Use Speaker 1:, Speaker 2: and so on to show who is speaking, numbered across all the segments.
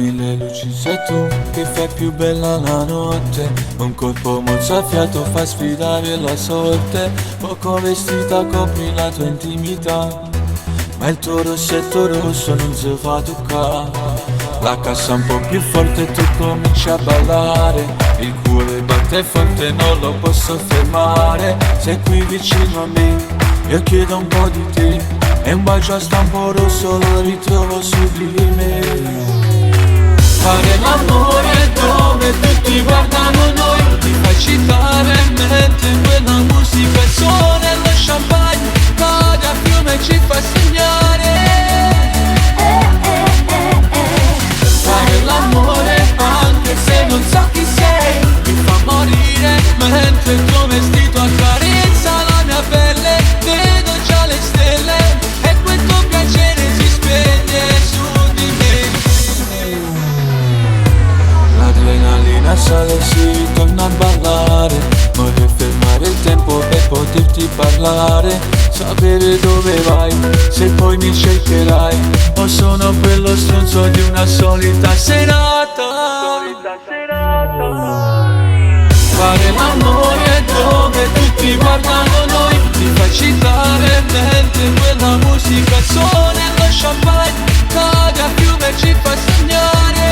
Speaker 1: mille luci sei tu che fai più bella la notte. Un colpo mozzafiato fa sfidare la sorte. Poco vestita copri la tua intimità, ma il tuo rossetto rosso non si fa toccare. La cassa un po' più forte e tu cominci a ballare. Il cuore batte forte, non lo posso fermare. Sei qui vicino a me, io chiedo un po' di te. E un bacio a stampo rosso lo ritrovo su di me. Fare l'amore dove tutti guardano noi. Ti fai citare mentre quella musica suona e lo champagne cade a fiume e ci fa sognare. Fare l'amore anche se non so chi sei. Mi fa morire mentre il tuo vestito accarezza la mia pelle. Vedo già le stelle e quel tuo piacere si spegne su di me. L'adrenalina sale, si ritorna a ballare. Vorrei fermare il tempo per poterti parlare. Sapere dove vai, se poi mi cercherai. O sono quello stronzo di una solita serata. Fare l'amore dove tutti guardano noi. Ti fai citare mentre quella musica suona e lo champagne cade a fiume e ci fa sognare.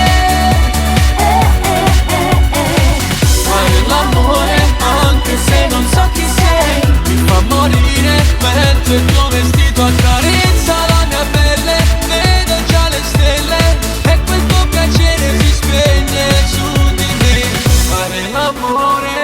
Speaker 1: Fare l'amore anche se non so chi sei. Mi fa morire mentre il tuo vestito accarezza la mia pelle. Vedo già le stelle e quel tuo piacere si spegne su di me. Fare l'amore.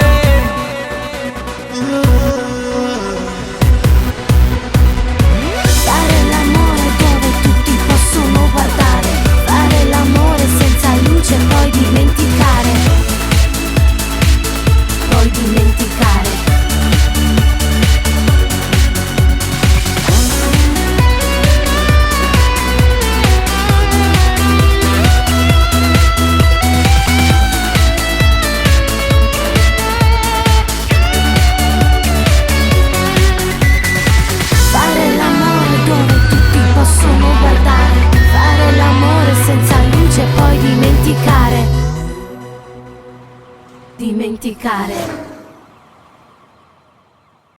Speaker 2: Fare l'amore dove tutti possono guardare. Fare l'amore senza luce e poi dimenticare. Poi dimenticare. Fare l'amore dove tutti possono guardare. Fare l'amore senza luce e poi dimenticare. Dimenticare.